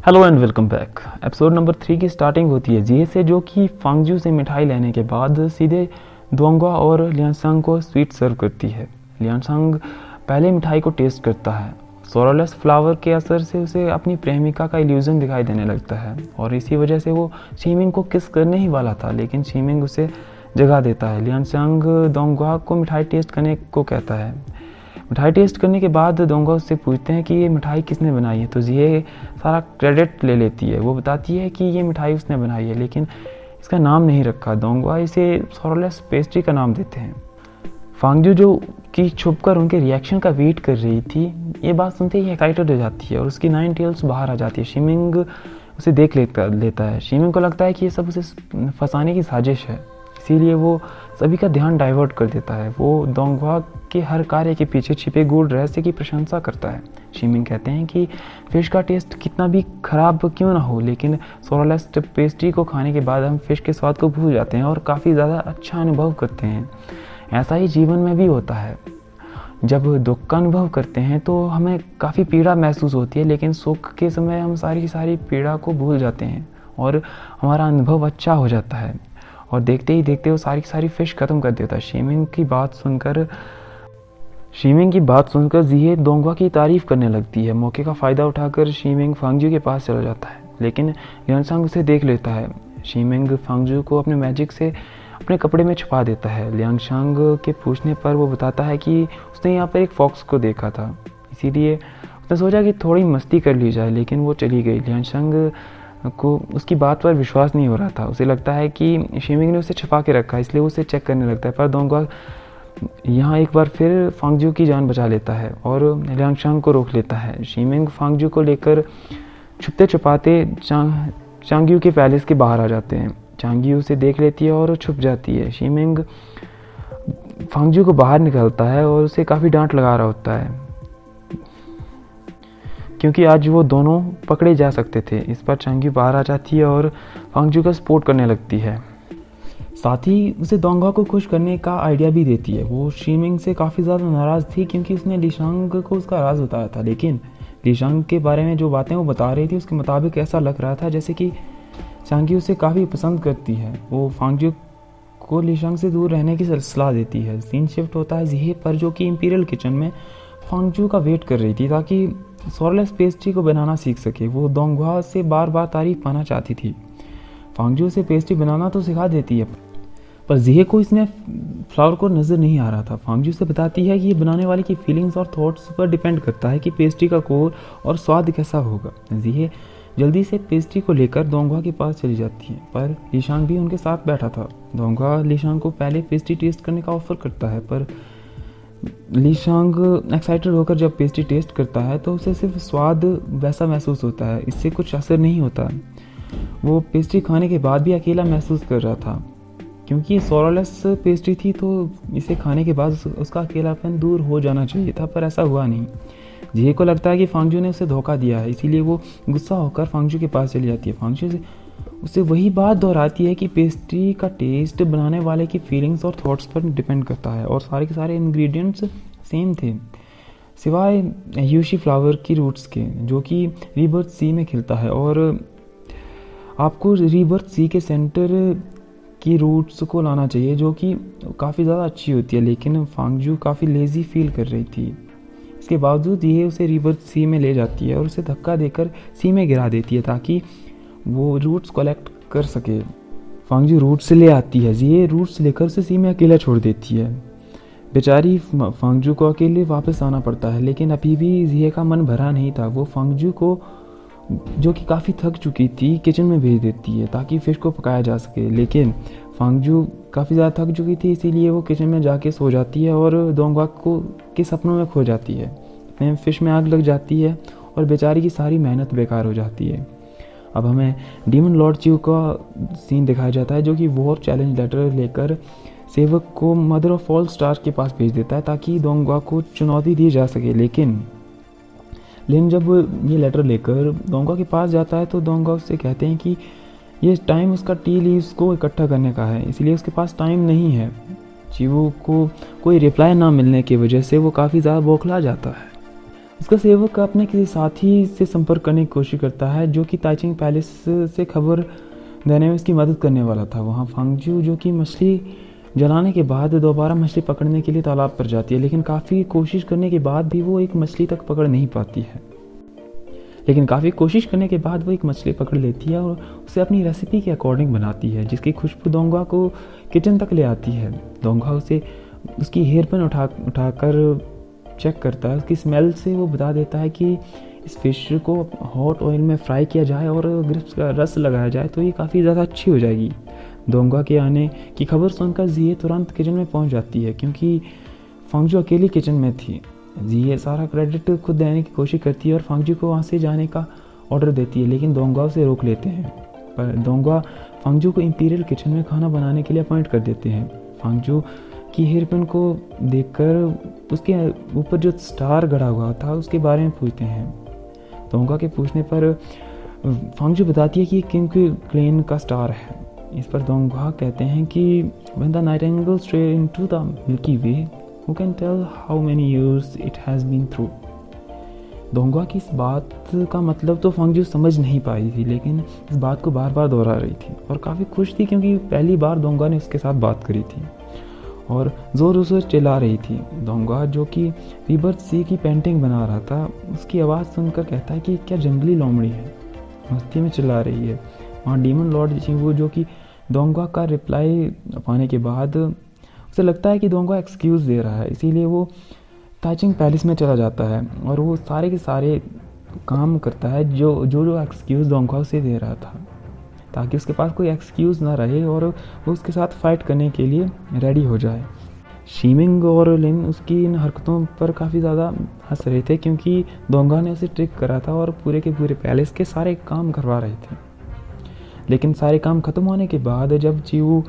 Hello and welcome back. Episode number 3 की starting होती है जिहे से, जो कि फांगजू से मिठाई लेने के बाद सीधे दोंगवा और लियांसांग को स्वीट सर्व करती है। लियांसांग पहले मिठाई को टेस्ट करता है। सोरोलेस फ्लावर के असर से उसे अपनी प्रेमिका का इल्यूजन दिखाई देने लगता है और इसी वजह से वो शीमिंग को किस करने ही वाला था, लेकिन शीमिंग उसे जगा देता है। लियांसांग दोंगवा को मिठाई टेस्ट करने को कहता है। मिठाई टेस्ट करने के बाद दोंगवा उससे पूछते हैं कि ये मिठाई किसने बनाई है, तो जिहे सारा क्रेडिट ले लेती है। वो बताती है कि ये मिठाई उसने बनाई है, लेकिन इसका नाम नहीं रखा। दोंगवा इसे सोरोलेस पेस्ट्री का नाम देते हैं। फांगजू जो कि छुपकर उनके रिएक्शन का वेट कर रही थी, ये बात सुनते ही एक्साइटेड हो जाती है और उसकी 9 टेल्स बाहर आ जाती है। शीमिंग उसे देख लेता है। शीमिंग को लगता है कि ये सब उसे फंसाने की साजिश है, इसीलिए वो सभी का ध्यान डाइवर्ट कर देता है। वो दोंगवा के हर कार्य के पीछे छिपे गूढ़ रहस्य की प्रशंसा करता है। शीमिंग कहते हैं कि फिश का टेस्ट कितना भी खराब क्यों ना हो, लेकिन सोरोलेस पेस्ट्री को खाने के बाद हम फिश के स्वाद को भूल जाते हैं और काफ़ी ज़्यादा अच्छा अनुभव करते हैं। ऐसा ही जीवन में भी होता है। जब दुख का अनुभव करते हैं तो हमें काफ़ी पीड़ा महसूस होती है, लेकिन सुख के समय हम सारी पीड़ा को भूल जाते हैं और हमारा अनुभव अच्छा हो जाता है। और देखते ही देखते वो सारी फिश ख़त्म कर देता है। शीमिंग की बात सुनकर जिहे दोंगवा की तारीफ़ करने लगती है। मौके का फ़ायदा उठाकर शीमिंग फांगजू के पास चला जाता है, लेकिन लियांसांग उसे देख लेता है। शीमिंग फांगजू को अपने मैजिक से अपने कपड़े में छुपा देता है। लियांसांग के पूछने पर वो बताता है कि उसने यहाँ पर एक फॉक्स को देखा था, इसीलिए उसने सोचा कि थोड़ी मस्ती कर ली जाए, लेकिन वो चली गई। लियांसांग को उसकी बात पर विश्वास नहीं हो रहा था। उसे लगता है कि शीमिंग ने उसे छुपा के रखा है, इसलिए वो उसे चेक करने लगता है। पर दोंगवा यहाँ एक बार फिर फांगजू की जान बचा लेता है और लियांसांग को रोक लेता है। शीमिंग फांगजू को लेकर छुपते छुपाते चांग्यू के पैलेस के बाहर आ जाते हैं। चांग्यू उसे देख लेती है और छुप जाती है। शीमिंग फांगजू को बाहर निकलता है और उसे काफ़ी डांट लगा रहा होता है, क्योंकि आज वो दोनों पकड़े जा सकते थे। इस पर चांग्यू बाहर आ जाती है और फांगजू का सपोर्ट करने लगती है। साथ ही उसे दोंगवा को खुश करने का आइडिया भी देती है। वो शीमिंग से काफ़ी ज़्यादा नाराज़ थी क्योंकि उसने लियांसांग को उसका राज बताया था, लेकिन लियांसांग के बारे में जो बातें वो बता रही थी उसके मुताबिक ऐसा लग रहा था जैसे कि चांग्यू उसे काफ़ी पसंद करती है। वो फांगजू को लियांसांग से दूर रहने की सलाह देती है। सीन शिफ्ट होता है जिहे पर, जो कि इंपीरियल किचन में फांगजू का वेट कर रही थी ताकि सोरोलेस पेस्ट्री को बनाना सीख सके। वो दोंगवा से बार बार तारीफ पाना चाहती थी। फांगजू से पेस्ट्री बनाना तो सिखा देती है, पर जिहे को इसमें फ्लावर को नज़र नहीं आ रहा था। फांगजू से बताती है कि ये बनाने वाले की फीलिंग्स और थॉट्स पर डिपेंड करता है कि पेस्ट्री का कोर और स्वाद कैसा होगा। जिहे जल्दी से पेस्ट्री को लेकर दोंगवा के पास चली जाती है, पर लियांसांग भी उनके साथ बैठा था। दोंगवा लियांसांग को पहले पेस्ट्री टेस्ट करने का ऑफर करता है, पर लियांसांग एक्साइटेड होकर जब पेस्ट्री टेस्ट करता है तो उसे सिर्फ स्वाद वैसा महसूस होता है, इससे कुछ असर नहीं होता। वो पेस्ट्री खाने के बाद भी अकेला महसूस कर रहा था, क्योंकि सोरोलेस पेस्ट्री थी तो इसे खाने के बाद उसका अकेलापन दूर हो जाना चाहिए था, पर ऐसा हुआ नहीं। जिहे को लगता है कि फांगजू ने उसे धोखा दिया है, इसीलिए वो गुस्सा होकर फांगजू के पास चली जाती है। फांगजू से उसे वही बात दोहराती है कि पेस्ट्री का टेस्ट बनाने वाले की फीलिंग्स और थॉट्स पर डिपेंड करता है और सारे के सारे इंग्रेडिएंट्स सेम थे, सिवाय यूशी फ्लावर की रूट्स के, जो कि रीबर्थ सी में खिलता है। और आपको रीबर्थ सी के सेंटर की रूट्स को लाना चाहिए, जो कि काफ़ी ज़्यादा अच्छी होती है, लेकिन फांगजू काफ़ी लेज़ी फील कर रही थी। इसके बावजूद ये उसे रिबर्थ सी में ले जाती है और उसे धक्का देकर सी में गिरा देती है ताकि वो रूट्स कलेक्ट कर सके। फांगजू रूट्स ले आती है, ये रूट्स लेकर उसे सी में अकेला छोड़ देती है। बेचारी फांगजू को अकेले वापस आना पड़ता है, लेकिन अभी भी जिहे का मन भरा नहीं था। वो फांगजू को, जो कि काफ़ी थक चुकी थी, किचन में भेज देती है ताकि फ़िश को पकाया जा सके, लेकिन फांगजू काफ़ी ज़्यादा थक चुकी थी, इसीलिए वो किचन में जाके सो जाती है और दोंगवा को के सपनों में खो जाती है। इतने फ़िश में आग लग जाती है और बेचारी की सारी मेहनत बेकार हो जाती है। अब हमें डीमन लॉर्ड च्यू का सीन दिखाया जाता है, जो कि वॉर चैलेंज लेटर लेकर सेवक को मदर ऑफ ऑल स्टार के पास भेज देता है ताकि दोंगवा को चुनौती दी जा सके। लेकिन जब ये लेटर लेकर दोंगवा के पास जाता है तो दोंगवा उससे कहते हैं कि ये टाइम उसका टी लीव्स को इकट्ठा करने का है, इसलिए उसके पास टाइम नहीं है। चीवू को कोई रिप्लाई ना मिलने की वजह से वो काफ़ी ज़्यादा बौखला जाता है। इसका सेवक अपने किसी साथी से संपर्क करने की कोशिश करता है जो कि ताइचिंग पैलेस से खबर देने में उसकी मदद करने वाला था। वहाँ फांगजू जो कि मछली जलाने के बाद दोबारा मछली पकड़ने के लिए तालाब पर जाती है, लेकिन काफ़ी कोशिश करने के बाद भी वो एक मछली तक पकड़ नहीं पाती है। लेकिन काफ़ी कोशिश करने के बाद वो एक मछली पकड़ लेती है और उसे अपनी रेसिपी के अकॉर्डिंग बनाती है, जिसकी खुशबू दोंगा को किचन तक ले आती है। दोंगा उसे उसकी हेयर पिन उठाकर चेक करता है। उसकी स्मेल से वो बता देता है कि इस फिश को हॉट ऑयल में फ्राई किया जाए और ग्रिप्स का रस लगाया जाए तो ये काफ़ी ज़्यादा अच्छी हो जाएगी। दोंगा के आने की खबर सुनकर जिये तुरंत किचन में पहुंच जाती है, क्योंकि फांगजू अकेली किचन में थी। जिये सारा क्रेडिट खुद देने की कोशिश करती है और फांगजू को वहाँ से जाने का ऑर्डर देती है, लेकिन दोंगा उसे रोक लेते हैं। पर दोंगा फांगजू को इंपीरियल किचन में खाना बनाने के लिए अपॉइंट कर देते हैं। फांगजू की हेयरपिन को देखकर उसके ऊपर जो स्टार गड़ा हुआ था उसके बारे में पूछते हैं। दोंगा के पूछने पर फांगजू बताती है कि किंग क्लेन का स्टार है। इस पर दोंगा कहते हैं कि when the nightingale stray into the Milky Way, who can tell how many years it has been through। दोंगा की इस बात का मतलब तो फांगजू समझ नहीं पाई थी, लेकिन इस बात को बार बार दोहरा रही थी और काफ़ी खुश थी, क्योंकि पहली बार दोंगा ने उसके साथ बात करी थी और ज़ोर से चिल्ला रही थी। दोंगा जो कि रीबर्थ सी की पेंटिंग बना रहा था, उसकी आवाज़ सुनकर कहता है कि क्या जंगली लोमड़ी है, मस्ती में चिल्ला रही है। वहाँ डीमन लॉर्ड चिवू जो कि दोंगा का रिप्लाई पाने के बाद उसे लगता है कि दोंगा एक्सक्यूज़ दे रहा है, इसीलिए वो ताइचिंग पैलेस में चला जाता है और वो सारे के सारे काम करता है जो एक्सक्यूज़ दोंगा उसे दे रहा था, ताकि उसके पास कोई एक्सक्यूज़ ना रहे और वो उसके साथ फाइट करने के लिए रेडी हो जाए। शीमिंग और लिन उसकी इन हरकतों पर काफ़ी ज़्यादा हंस रहे थे, क्योंकि दोंगा ने उसे ट्रिक करा था और पूरे के पूरे पैलेस के सारे काम करवा रहे थे। लेकिन सारे काम ख़त्म होने के बाद जब चिवू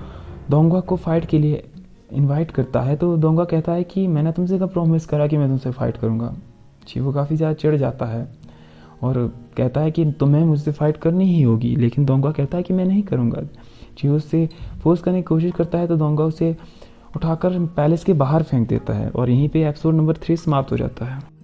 दोंगा को फाइट के लिए इनवाइट करता है तो दोंगा कहता है कि मैंने तुमसे कब प्रॉमिस करा कि मैं तुमसे फाइट करूँगा। चिवू काफ़ी ज़्यादा चिढ़ जाता है और कहता है कि तुम्हें मुझसे फाइट करनी ही होगी, लेकिन दोंगा कहता है कि मैं नहीं करूँगा। चिवू उससे फोर्स करने की कोशिश करता है तो दोंगा उसे उठाकर पैलेस के बाहर फेंक देता है और यहीं पे एपिसोड नंबर 3 समाप्त हो जाता है।